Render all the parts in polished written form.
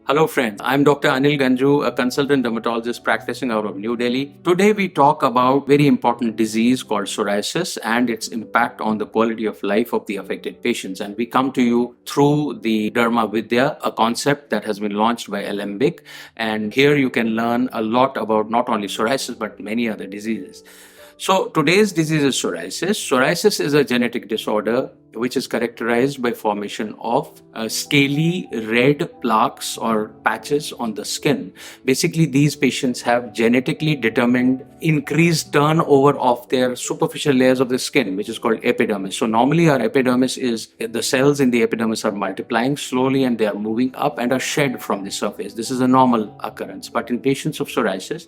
Hello, friends. I'm Dr. Anil Ganjoo, a consultant dermatologist practicing out of New Delhi. Today, we talk about very important disease called psoriasis and its impact on the quality of life of the affected patients. And we come to you through the Derma Vidya, a concept that has been launched by Alembic. And here you can learn a lot about not only psoriasis but many other diseases. So today's disease is psoriasis. Psoriasis is a genetic disorder which is characterized by formation of scaly red plaques or patches on the skin. Basically, these patients have genetically determined increased turnover of their superficial layers of the skin, which is called epidermis. So normally our epidermis is, the cells in the epidermis are multiplying slowly and they are moving up and are shed from the surface. This is a normal occurrence. But in patients of psoriasis,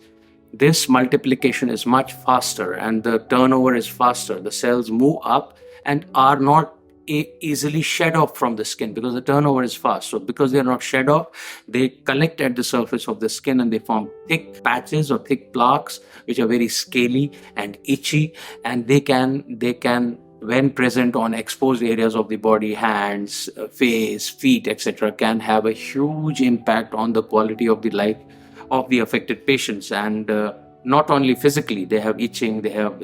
this multiplication is much faster and the turnover is faster. The cells move up and are not easily shed off from the skin because the turnover is fast. So because they are not shed off, they collect at the surface of the skin and they form thick patches or thick plaques which are very scaly and itchy, and they can when present on exposed areas of the body, hands, face, feet, etc., can have a huge impact on the quality of the life of the affected patients. And not only physically they have itching, they have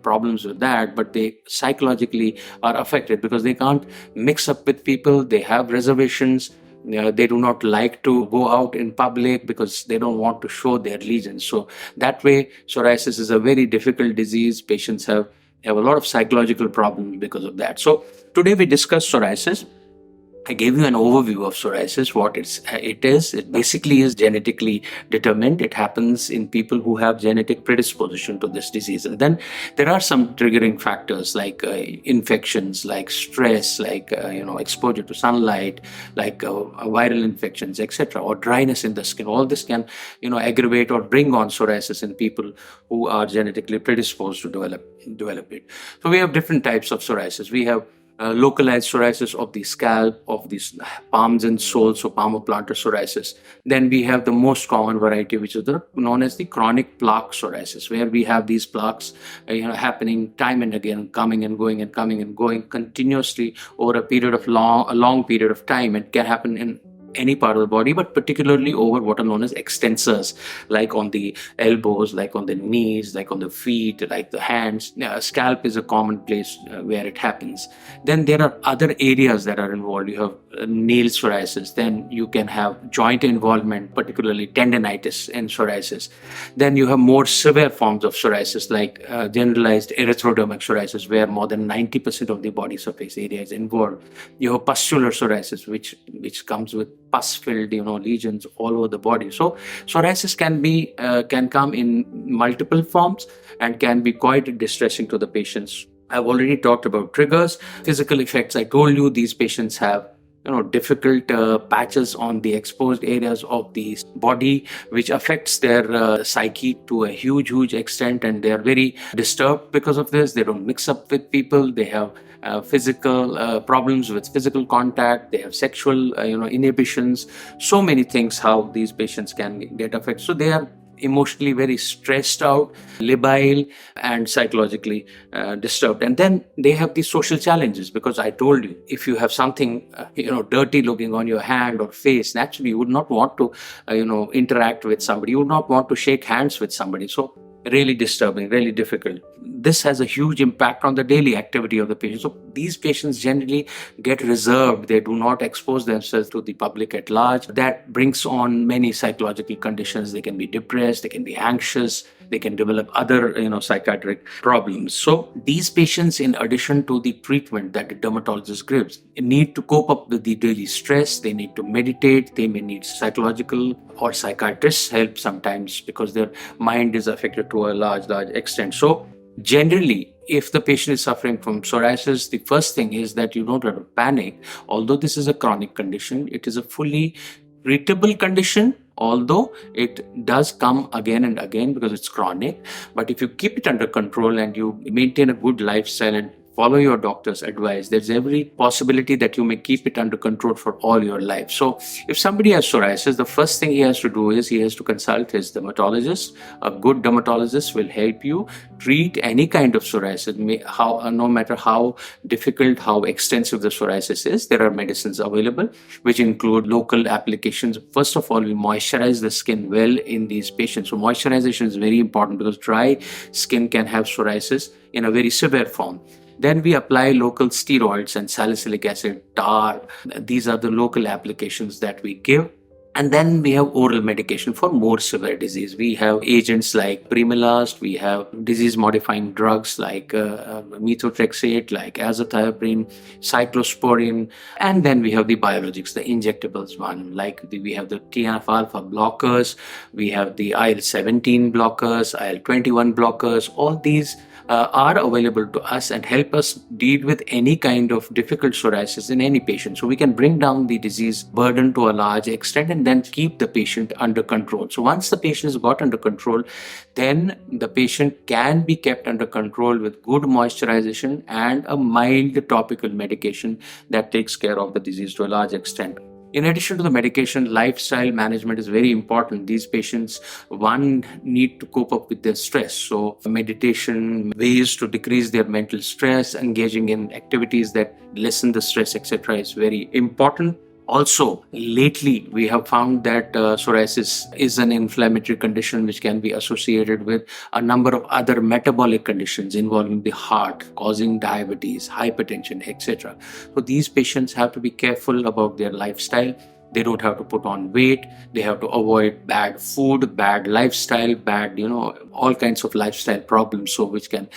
problems with that, but they psychologically are affected because they can't mix up with people, they have reservations. They do not like to go out in public because they don't want to show their lesions. So that way, psoriasis is a very difficult disease. Patients have a lot of psychological problems because of that. So today we discuss psoriasis. I gave you an overview of psoriasis, what it is. It basically is genetically determined. It happens in people who have genetic predisposition to this disease. And then there are some triggering factors like infections, like stress, like exposure to sunlight, like viral infections, etc., or dryness in the skin. All this can aggravate or bring on psoriasis in people who are genetically predisposed to develop it. So we have different types of psoriasis. We have localized psoriasis of the scalp, of the palms and soles, so palmoplantar psoriasis. Then we have the most common variety, which is known as the chronic plaque psoriasis, where we have these plaques happening time and again, coming and going and coming and going continuously over a long period of time. It can happen in any part of the body, but particularly over what are known as extensors, like on the elbows, like on the knees, like on the feet, like the hands. Scalp is a common place where it happens. Then there are other areas that are involved. You have nail psoriasis. Then you can have joint involvement, particularly tendinitis in psoriasis. Then you have more severe forms of psoriasis, like generalized erythrodermic psoriasis, where more than 90% of the body surface area is involved. You have pustular psoriasis, which comes with pus-filled lesions all over the body. So psoriasis can come in multiple forms and can be quite distressing to the patients. I've already talked about triggers, physical effects. I told you these patients have difficult patches on the exposed areas of the body, which affects their psyche to a huge extent, and they are very disturbed because of this. They don't mix up with people. They have physical problems with physical contact. They have sexual inhibitions. So many things how these patients can get affected. So they are emotionally very stressed out, labile, and psychologically disturbed. And then they have these social challenges, because I told you, if you have something dirty looking on your hand or face, naturally you would not want to interact with somebody. You would not want to shake hands with somebody. So really disturbing, really difficult. This has a huge impact on the daily activity of the patient. So these patients generally get reserved. They do not expose themselves to the public at large. That brings on many psychological conditions. They can be depressed, they can be anxious, they can develop other psychiatric problems. So these patients, in addition to the treatment that the dermatologist gives, need to cope up with the daily stress. They need to meditate. They may need psychological or psychiatrists help sometimes because their mind is affected to a large extent. So generally, if the patient is suffering from psoriasis, the first thing is that you don't have to panic. Although this is a chronic condition, it is a fully treatable condition, although it does come again and again because it's chronic. But if you keep it under control and you maintain a good lifestyle and follow your doctor's advice, there's every possibility that you may keep it under control for all your life. So if somebody has psoriasis, the first thing he has to do is he has to consult his dermatologist. A good dermatologist will help you treat any kind of psoriasis. No matter how difficult, how extensive the psoriasis is, there are medicines available which include local applications. First of all, we moisturize the skin well in these patients. So moisturization is very important because dry skin can have psoriasis in a very severe form. Then we apply local steroids and salicylic acid, tar. These are the local applications that we give. And then we have oral medication for more severe disease. We have agents like Primilast, we have disease-modifying drugs like methotrexate, like azathioprine, cyclosporin, and then we have the biologics, the injectables one, we have the TNF-alpha blockers, we have the IL-17 blockers, IL-21 blockers. All these are available to us and help us deal with any kind of difficult psoriasis in any patient. So we can bring down the disease burden to a large extent and then keep the patient under control. So once the patient is got under control, then the patient can be kept under control with good moisturization and a mild topical medication that takes care of the disease to a large extent. In addition to the medication, lifestyle management is very important. These patients, one, need to cope up with their stress. So meditation, ways to decrease their mental stress, engaging in activities that lessen the stress, etc., is very important. Also, lately, we have found that psoriasis is an inflammatory condition which can be associated with a number of other metabolic conditions involving the heart, causing diabetes, hypertension, etc. So these patients have to be careful about their lifestyle. They don't have to put on weight. They have to avoid bad food, bad lifestyle, all kinds of lifestyle problems. So which can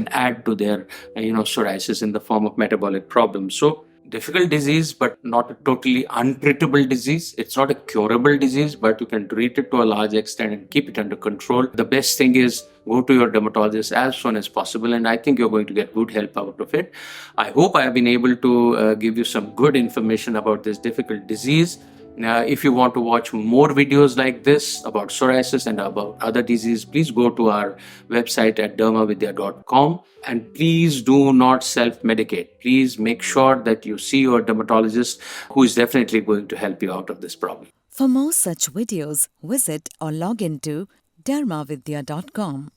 add to their psoriasis in the form of metabolic problems. So difficult disease, but not a totally untreatable disease. It's not a curable disease, but you can treat it to a large extent and keep it under control. The best thing is go to your dermatologist as soon as possible, and I think you're going to get good help out of it. I hope I have been able to give you some good information about this difficult disease. Now, if you want to watch more videos like this about psoriasis and about other diseases, please go to our website at dermavidya.com. And please do not self-medicate. Please make sure that you see your dermatologist, who is definitely going to help you out of this problem. For more such videos, visit or log into dermavidya.com.